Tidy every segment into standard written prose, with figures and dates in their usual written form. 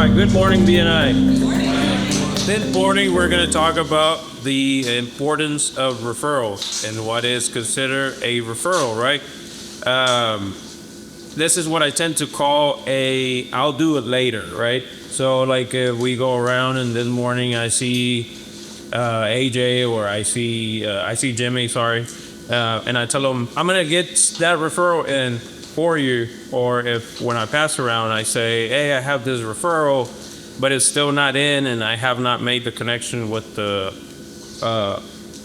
right, good morning, BNI. This morning, we're going to talk about the importance of referrals and what is considered a referral, right? This is what I tend to call a I'll do it later, right? So like if we go around and this morning I see AJ or I see Jimmy, sorry, and I tell them I'm going to get that referral in for you, or if when I pass around I say, hey, I have this referral, but it's still not in and I have not made the connection with the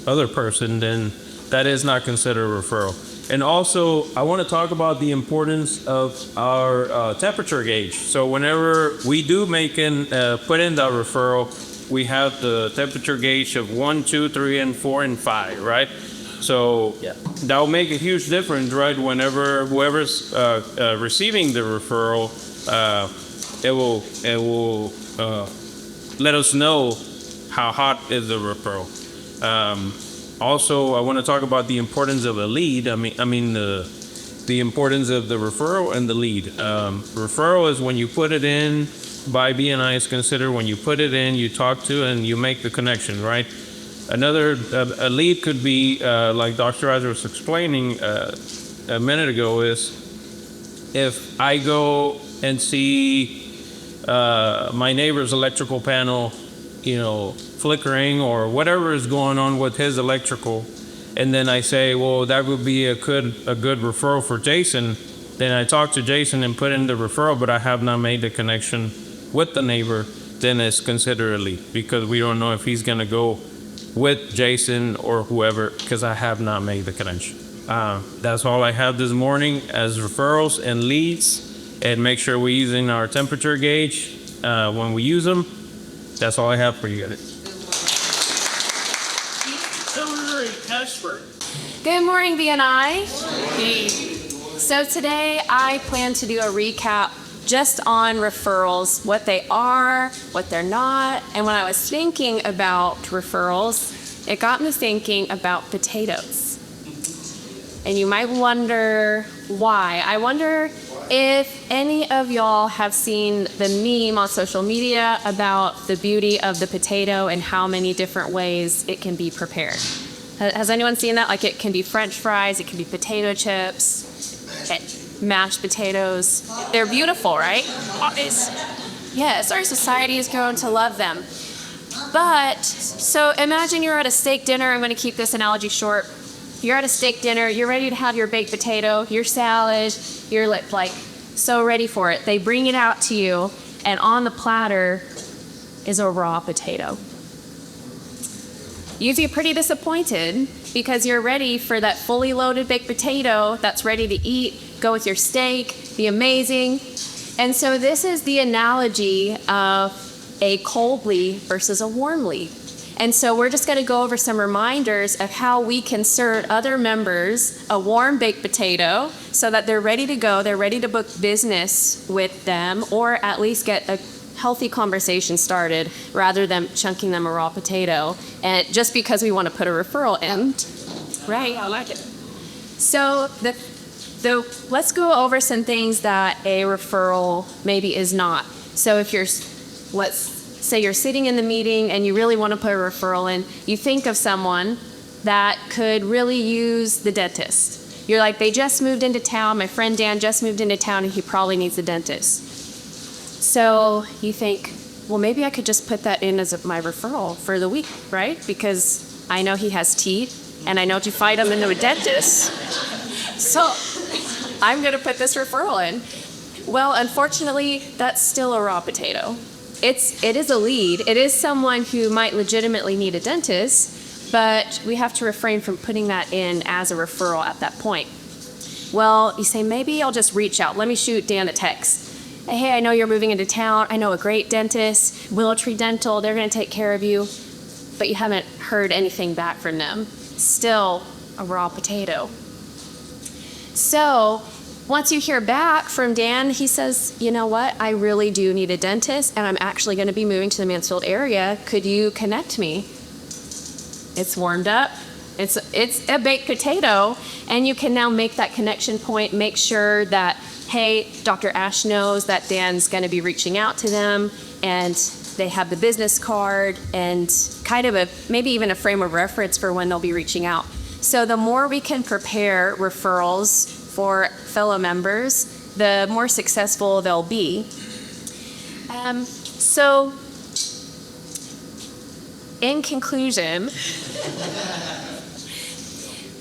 other person, then that is not considered a referral. And also, I want to talk about the importance of our temperature gauge. So whenever we do put in the referral, we have the temperature gauge of 1, 2, 3, and 4, and 5, right? So that will make a huge difference, right? Whenever whoever's receiving the referral, it will let us know how hot is the referral. Also, I want to talk about the importance of a lead. I mean the importance of the referral and the lead. Referral is when you put it in. By BNI is considered when you put it in, you talk to, and you make the connection, right? Another a lead could be like Dr. Azar was explaining a minute ago, is if I go and see my neighbor's electrical panel, flickering or whatever is going on with his electrical, and then I say, well, that would be a good referral for Jason. Then I talk to Jason and put in the referral, but I have not made the connection with the neighbor. Then it's considered a lead because we don't know if he's going to go with Jason or whoever, because I have not made the connection. That's all I have this morning as referrals and leads, and make sure we're using our temperature gauge when we use them. That's all I have for you guys. Good morning, BNI. So today I plan to do a recap just on referrals, what they are, what they're not. And when I was thinking about referrals, it got me thinking about potatoes. And you might wonder why. I wonder if any of y'all have seen the meme on social media about the beauty of the potato and how many different ways it can be prepared. Has anyone seen that? Like, it can be French fries, it can be potato chips, mashed potatoes. They're beautiful, right? Yes, our society has grown to love them. But, so imagine you're at a steak dinner. I'm going to keep this analogy short. You're at a steak dinner. You're ready to have your baked potato, your salad. You're like so ready for it. They bring it out to you, and on the platter is a raw potato. You'd be pretty disappointed because you're ready for that fully loaded baked potato that's ready to eat, go with your steak, be amazing. And so this is the analogy of a cold lead versus a warm lead. And so we're just going to go over some reminders of how we can serve other members a warm baked potato so that they're ready to go, they're ready to book business with them, or at least get a healthy conversation started rather than chunking them a raw potato, and just because we want to put a referral in. Right, I like it. So let's go over some things that a referral maybe is not. So if let's say you're sitting in the meeting and you really want to put a referral in, you think of someone that could really use the dentist. You're like, they just moved into town, my friend Dan just moved into town, and he probably needs a dentist. So you think, well, maybe I could just put that in as my referral for the week, right? Because I know he has teeth, and I know to fight him into a dentist. So I'm going to put this referral in. Well, unfortunately, that's still a raw potato. It is a lead. It is someone who might legitimately need a dentist, but we have to refrain from putting that in as a referral at that point. Well, you say, maybe I'll just reach out. Let me shoot Dan a text. Hey, I know you're moving into town. I know a great dentist, Willow Tree Dental. They're going to take care of you. But you haven't heard anything back from them. Still a raw potato. So once you hear back from Dan, he says, you know what? I really do need a dentist, and I'm actually going to be moving to the Mansfield area. Could you connect me? It's warmed up. It's a baked potato, and you can now make that connection point, make sure that, hey, Dr. Ash knows that Dan's going to be reaching out to them, and they have the business card and kind of maybe even a frame of reference for when they'll be reaching out. So the more we can prepare referrals for fellow members, the more successful they'll be. So in conclusion,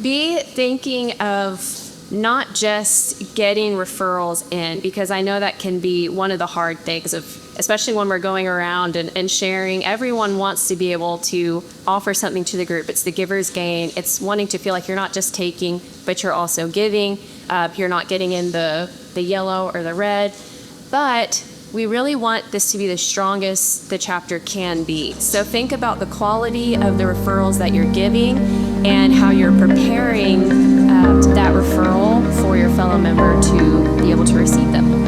be thinking of not just getting referrals in, because I know that can be one of the hard things especially when we're going around and sharing. Everyone wants to be able to offer something to the group. It's the giver's gain. It's wanting to feel like you're not just taking, but you're also giving. You're not getting in the yellow or the red. But we really want this to be the strongest the chapter can be. So think about the quality of the referrals that you're giving and how you're preparing that referral for your fellow member to be able to receive them.